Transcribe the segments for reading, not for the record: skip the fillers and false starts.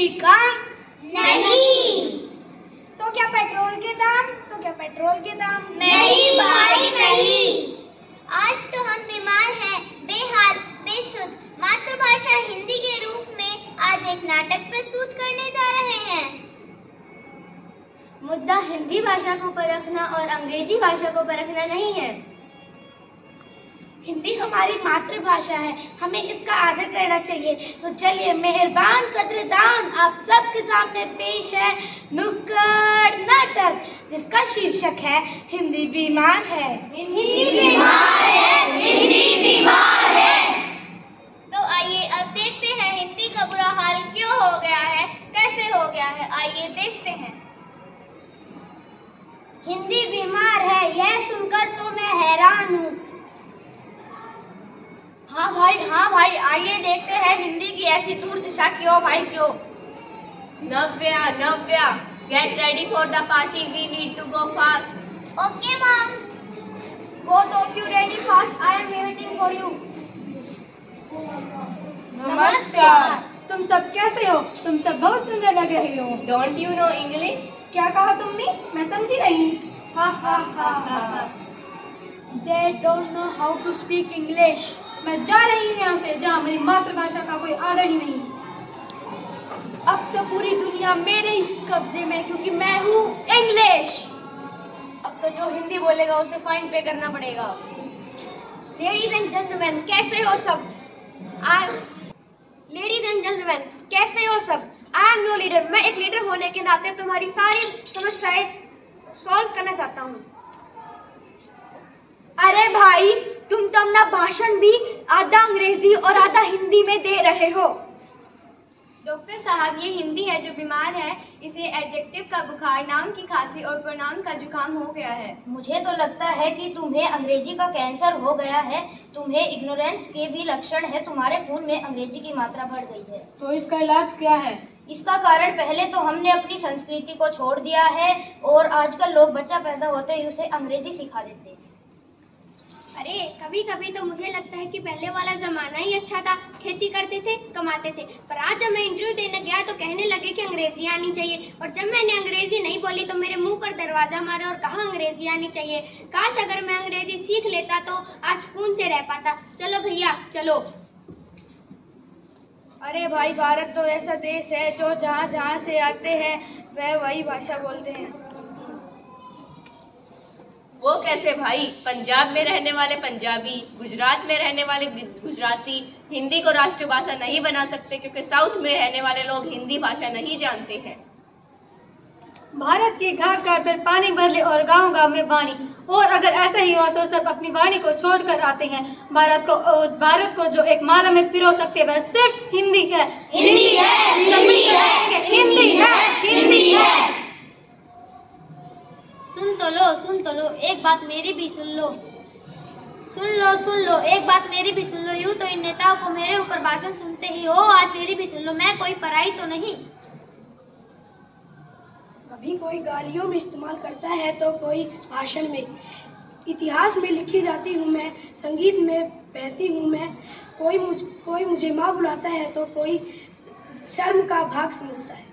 कृषि का नहीं। तो क्या पेट्रोल के दाम नहीं भाई नहीं। आज तो हम बीमार हैं, बेहाल बेसुध। मातृभाषा हिंदी के रूप में आज एक नाटक प्रस्तुत करने जा रहे हैं। मुद्दा हिंदी भाषा को परखना और अंग्रेजी भाषा को परखना नहीं है। हिंदी हमारी मातृभाषा है, हमें इसका आदर करना चाहिए। तो चलिए मेहरबान कदरदान, आप सबके सामने पेश है नुक्कड़ नाटक, जिसका शीर्षक है हिंदी बीमार है। हिंदी बीमार है, हिंदी बीमार है। तो आइए अब देखते हैं हिंदी का बुरा हाल क्यों हो गया है, कैसे हो गया है। आइए देखते हैं। हिंदी बीमार है, यह सुनकर तो मैं हैरान हूँ। हाँ भाई, आइए देखते हैं हिंदी की ऐसी दूर दिशा क्यों भाई क्यों। Navya, get ready for the party. We need to go fast. Okay mom. Both of you ready fast. I am waiting for you. नमस्कार। तुम सब कैसे हो? तुम सब बहुत सुंदर लग रहे हो। Don't you know English? क्या कहा तुमने? मैं समझी नहीं। They don't know how to speak English. मैं जा रही हूँ यहाँ से, जहाँ मेरी मातृभाषा का कोई आदर ही नहीं। अब तो पूरी दुनिया मेरे ही कब्जे में, क्योंकि मैं हूँ इंग्लिश। अब तो जो हिंदी बोलेगा उसे फाइन पे करना पड़ेगा। Ladies and gentlemen, कैसे हो सब? I am your leader. मैं एक लीडर होने के नाते तुम्हारी सारी समस्याएं सॉल्व करना चाहता हूँ। अरे भाई, तुम तो अपना भाषण भी आधा अंग्रेजी और आधा हिंदी में दे रहे हो। डॉक्टर साहब, ये हिंदी है जो बीमार है। इसे एडजेक्टिव का बुखार, नाउन की खांसी और प्रोनाउन का जुकाम हो गया है। मुझे तो लगता है कि तुम्हें अंग्रेजी का कैंसर हो गया है। तुम्हें इग्नोरेंस के भी लक्षण है। तुम्हारे खून में अंग्रेजी की मात्रा बढ़ गई है। तो इसका इलाज क्या है? इसका कारण पहले तो हमने अपनी संस्कृति को छोड़ दिया है और आजकल लोग बच्चा पैदा होते ही उसे अंग्रेजी सिखा देते हैं। अरे कभी कभी तो मुझे लगता है कि पहले वाला जमाना ही अच्छा था। खेती करते थे, कमाते थे। पर आज जब मैं इंटरव्यू देने गया तो कहने लगे कि अंग्रेजी आनी चाहिए, और जब मैंने अंग्रेजी नहीं बोली तो मेरे मुंह पर दरवाजा मारा और कहा अंग्रेजी आनी चाहिए। काश अगर मैं अंग्रेजी सीख लेता तो आज सुकून से रह पाता। चलो भैया चलो। अरे भाई, भारत तो ऐसा देश है जो जहाँ से आते हैं वह वही भाषा बोलते हैं। वो कैसे भाई? पंजाब में रहने वाले पंजाबी, गुजरात में रहने वाले गुजराती हिंदी को राष्ट्रभाषा नहीं बना सकते, क्योंकि साउथ में रहने वाले लोग हिंदी भाषा नहीं जानते हैं। भारत के घाट घाट पर पानी बदले और गांव गांव में वाणी। और अगर ऐसा ही हुआ तो सब अपनी वाणी को छोड़कर आते हैं। भारत को जो एक माला में पिरो सकते वह सिर्फ हिंदी है। हिंदी है, हिंदी है, हिंदी है, हिंदी है। सुन तो लो, एक बात मेरी भी सुन लो, एक बात मेरी भी सुन लो। यूं तो इन नेताओं को मेरे ऊपर भाषण सुनते ही हो, आज मेरी भी सुन लो। मैं कोई पराई तो नहीं। कभी कोई गालियों में इस्तेमाल करता है तो कोई भाषण में। इतिहास में लिखी जाती हूँ मैं, संगीत में बहती हूँ मैं। कोई मुझे माँ बुलाता है तो कोई शर्म का भाग समझता है।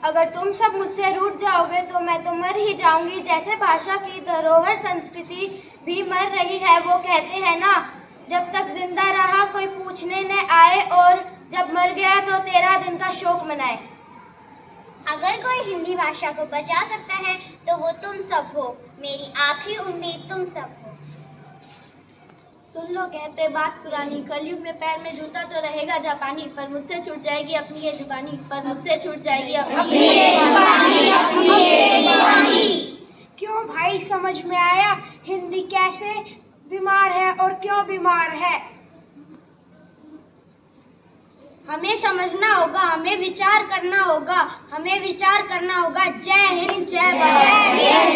अगर तुम सब मुझसे रूठ जाओगे तो मैं तो मर ही जाऊंगी। जैसे भाषा की धरोहर संस्कृति भी मर रही है। वो कहते हैं ना, जब तक जिंदा रहा कोई पूछने न आए, और जब मर गया तो 13 दिन का शोक मनाए। अगर कोई हिंदी भाषा को बचा सकता है तो वो तुम सब हो। मेरी आखिरी उम्मीद तुम सब हो। सुन लो, कहते बात पुरानी, कलयुग में पैर में जूता तो रहेगा जापानी, पर मुझसे छूट जाएगी अपनी ये जुबानी, पर मुझसे छूट जाएगी अपनी ये जुबानी। क्यों भाई, समझ में आया हिंदी कैसे बीमार है और क्यों बीमार है? हमें समझना होगा, हमें विचार करना होगा। जय हिंद, जय भारत।